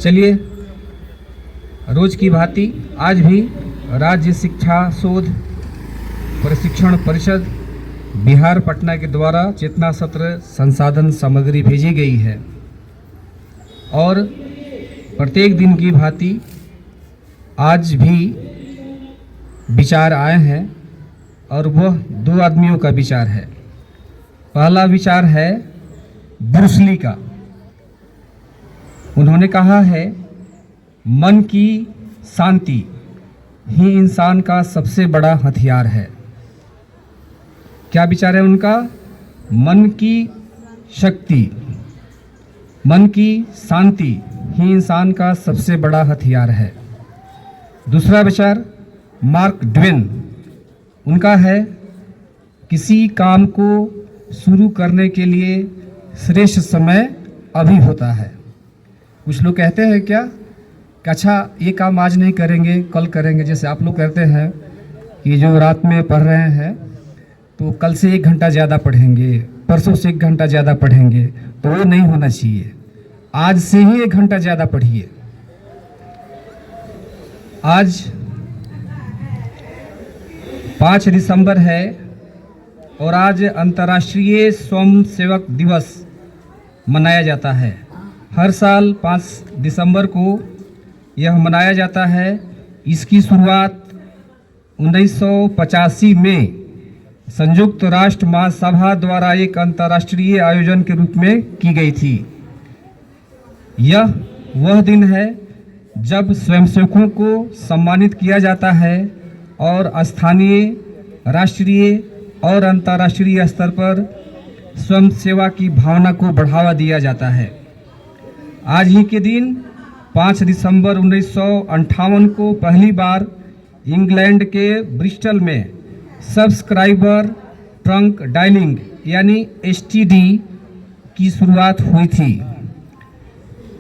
चलिए, रोज की भांति आज भी राज्य शिक्षा शोध प्रशिक्षण परिषद बिहार पटना के द्वारा चेतना सत्र संसाधन सामग्री भेजी गई है और प्रत्येक दिन की भांति आज भी विचार आए हैं और वह दो आदमियों का विचार है। पहला विचार है ब्रूस ली का। उन्होंने कहा है मन की शांति ही इंसान का सबसे बड़ा हथियार है। क्या विचार है उनका? मन की शक्ति, मन की शांति ही इंसान का सबसे बड़ा हथियार है। दूसरा विचार मार्क ट्वेन, उनका है किसी काम को शुरू करने के लिए श्रेष्ठ समय अभी होता है। कुछ लोग कहते हैं क्या कि अच्छा ये काम आज नहीं करेंगे कल करेंगे, जैसे आप लोग कहते हैं कि जो रात में पढ़ रहे हैं तो कल से 1 घंटा ज़्यादा पढ़ेंगे, परसों से 1 घंटा ज़्यादा पढ़ेंगे, तो वो नहीं होना चाहिए। आज से ही 1 घंटा ज़्यादा पढ़िए। आज 5 दिसंबर है और आज अंतर्राष्ट्रीय स्वयंसेवक दिवस मनाया जाता है। हर साल 5 दिसंबर को यह मनाया जाता है। इसकी शुरुआत 1985 में संयुक्त राष्ट्र महासभा द्वारा एक अंतर्राष्ट्रीय आयोजन के रूप में की गई थी। यह वह दिन है जब स्वयंसेवकों को सम्मानित किया जाता है और स्थानीय, राष्ट्रीय और अंतर्राष्ट्रीय स्तर पर स्वयं सेवा की भावना को बढ़ावा दिया जाता है। आज ही के दिन 5 दिसंबर 1958 को पहली बार इंग्लैंड के ब्रिस्टल में सब्सक्राइबर ट्रंक डायलिंग यानी एसटीडी की शुरुआत हुई थी।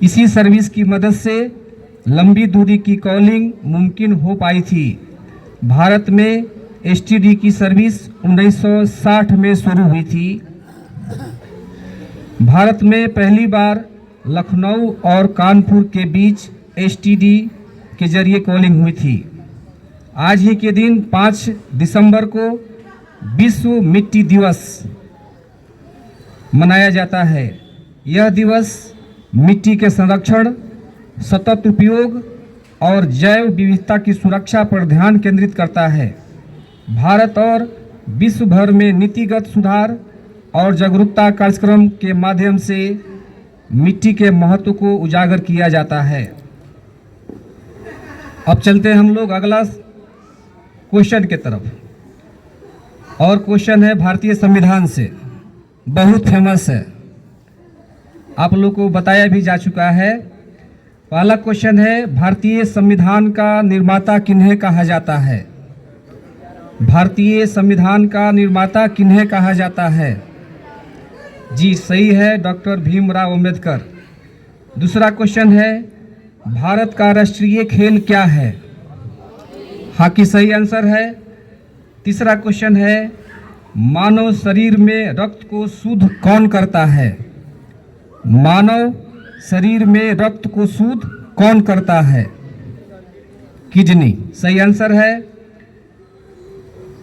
इसी सर्विस की मदद से लंबी दूरी की कॉलिंग मुमकिन हो पाई थी। भारत में एसटीडी की सर्विस 1960 में शुरू हुई थी। भारत में पहली बार लखनऊ और कानपुर के बीच एसटीडी के जरिए कॉलिंग हुई थी। आज ही के दिन 5 दिसंबर को विश्व मिट्टी दिवस मनाया जाता है। यह दिवस मिट्टी के संरक्षण, सतत उपयोग और जैव विविधता की सुरक्षा पर ध्यान केंद्रित करता है। भारत और विश्व भर में नीतिगत सुधार और जागरूकता कार्यक्रम के माध्यम से मिट्टी के महत्व को उजागर किया जाता है। अब चलते हैं हम लोग अगला क्वेश्चन के तरफ। और क्वेश्चन है भारतीय संविधान से, बहुत फेमस है, आप लोग को बताया भी जा चुका है। पहला क्वेश्चन है भारतीय संविधान का निर्माता किन्हें कहा जाता है? भारतीय संविधान का निर्माता किन्हें कहा जाता है? जी सही है, डॉक्टर भीमराव अंबेडकर। दूसरा क्वेश्चन है भारत का राष्ट्रीय खेल क्या है? हॉकी सही आंसर है। तीसरा क्वेश्चन है मानव शरीर में रक्त को शुद्ध कौन करता है? मानव शरीर में रक्त को शुद्ध कौन करता है? किडनी सही आंसर है।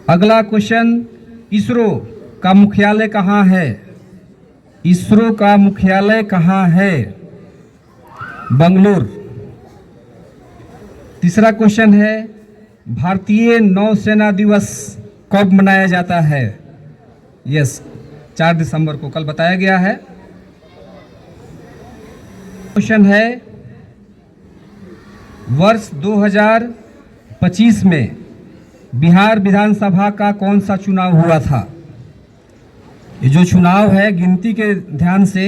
अगला क्वेश्चन इसरो का मुख्यालय कहाँ है? इसरो का मुख्यालय कहाँ है? बंगलुरु। तीसरा क्वेश्चन है भारतीय नौसेना दिवस कब मनाया जाता है? यस, 4 दिसंबर को, कल बताया गया है। क्वेश्चन है वर्ष 2025 में बिहार विधानसभा का कौन सा चुनाव हुआ था? ये जो चुनाव है गिनती के ध्यान से,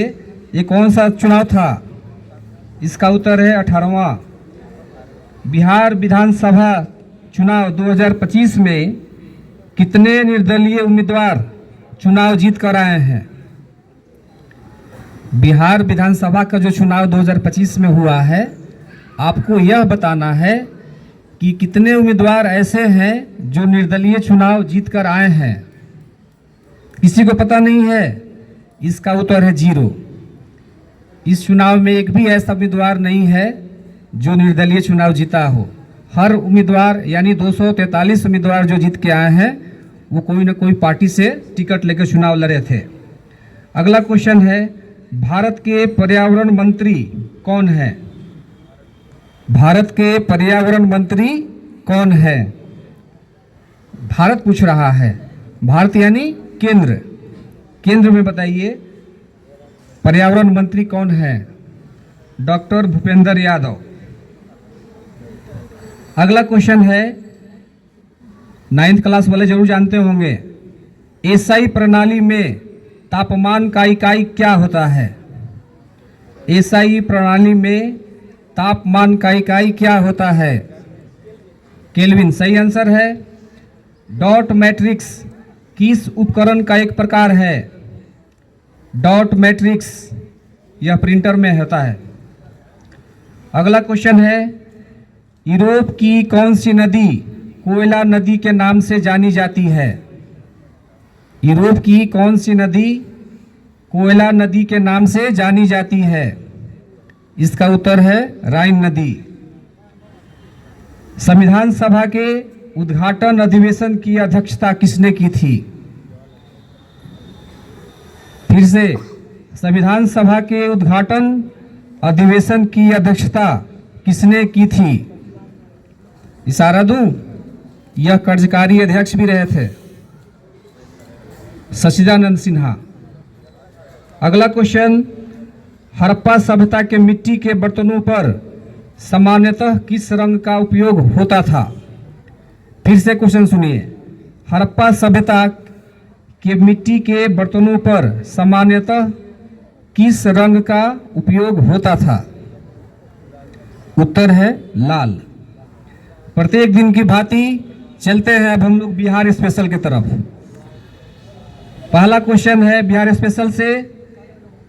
ये कौन सा चुनाव था? इसका उत्तर है 18वां। बिहार विधानसभा चुनाव 2025 में कितने निर्दलीय उम्मीदवार चुनाव जीत कर आए हैं? बिहार विधानसभा का जो चुनाव 2025 में हुआ है, आपको यह बताना है कि कितने उम्मीदवार ऐसे हैं जो निर्दलीय चुनाव जीत कर आए हैं। किसी को पता नहीं है? इसका उत्तर है 0। इस चुनाव में एक भी ऐसा उम्मीदवार नहीं है जो निर्दलीय चुनाव जीता हो। हर उम्मीदवार यानी 243 उम्मीदवार जो जीत के आए हैं वो कोई ना कोई पार्टी से टिकट लेकर चुनाव लड़े थे। अगला क्वेश्चन है, भारत के पर्यावरण मंत्री कौन है? भारत के पर्यावरण मंत्री कौन है? भारत पूछ रहा है, भारत यानी केंद्र। केंद्र में बताइए पर्यावरण मंत्री कौन है? डॉक्टर भूपेंद्र यादव। अगला क्वेश्चन है, 9th क्लास वाले जरूर जानते होंगे, एसआई प्रणाली में तापमान का इकाई क्या होता है? एसआई प्रणाली में तापमान का इकाई क्या होता है? केल्विन सही आंसर है। डॉट मैट्रिक्स किस उपकरण का एक प्रकार है? डॉट मैट्रिक्स यह प्रिंटर में होता है। अगला क्वेश्चन है, यूरोप की कौन सी नदी कोयला नदी के नाम से जानी जाती है? यूरोप की कौन सी नदी कोयला नदी के नाम से जानी जाती है? इसका उत्तर है राइन नदी। संविधान सभा के उद्घाटन अधिवेशन की अध्यक्षता किसने की थी? फिर से, संविधान सभा के उद्घाटन अधिवेशन की अध्यक्षता किसने की थी? इशारा दूं, यह कार्यकारी अध्यक्ष भी रहे थे, सच्चिदानंद सिन्हा। अगला क्वेश्चन, हड़प्पा सभ्यता के मिट्टी के बर्तनों पर सामान्यतः किस रंग का उपयोग होता था? फिर से क्वेश्चन सुनिए, हड़प्पा सभ्यता के मिट्टी के बर्तनों पर सामान्यतः किस रंग का उपयोग होता था? उत्तर है लाल। प्रत्येक दिन की भांति चलते हैं अब हम लोग बिहार स्पेशल की तरफ। पहला क्वेश्चन है बिहार स्पेशल से,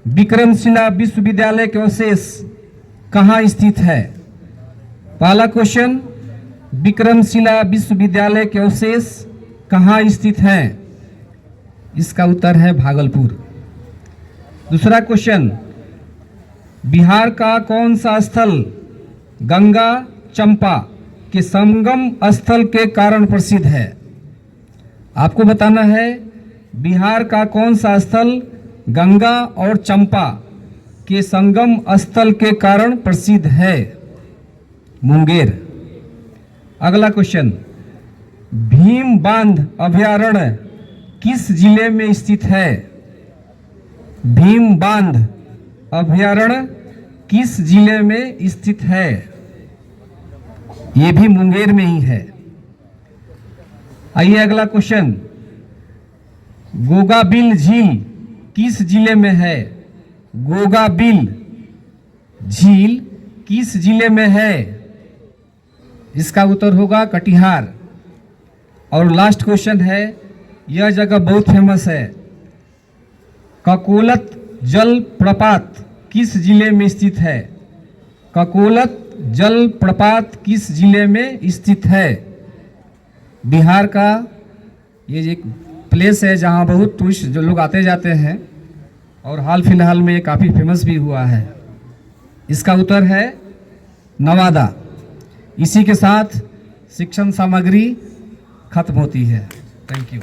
विक्रमशिला विश्वविद्यालय के अवशेष कहाँ स्थित है? पहला क्वेश्चन, विक्रमशिला विश्वविद्यालय के अवशेष कहाँ स्थित हैं? इसका उत्तर है भागलपुर। दूसरा क्वेश्चन, बिहार का कौन सा स्थल गंगा चंपा के संगम स्थल के कारण प्रसिद्ध है? आपको बताना है बिहार का कौन सा स्थल गंगा और चंपा के संगम स्थल के कारण प्रसिद्ध है? मुंगेर। अगला क्वेश्चन, भीम बांध अभयारण्य किस जिले में स्थित है? भीम बांध अभयारण्य किस जिले में स्थित है? ये भी मुंगेर में ही है। आइए अगला क्वेश्चन, गोगाबिल झील किस जिले में है? गोगाबिल झील किस जिले में है? इसका उत्तर होगा कटिहार। और लास्ट क्वेश्चन है, यह जगह बहुत फेमस है, ककोलत जल प्रपात किस जिले में स्थित है? ककोलत जल प्रपात किस जिले में स्थित है? बिहार का ये एक प्लेस है जहाँ बहुत टूरिस्ट जो लोग आते जाते हैं और हाल फिलहाल में ये काफ़ी फेमस भी हुआ है। इसका उत्तर है नवादा। इसी के साथ शिक्षण सामग्री खत्म होती है। Thank you.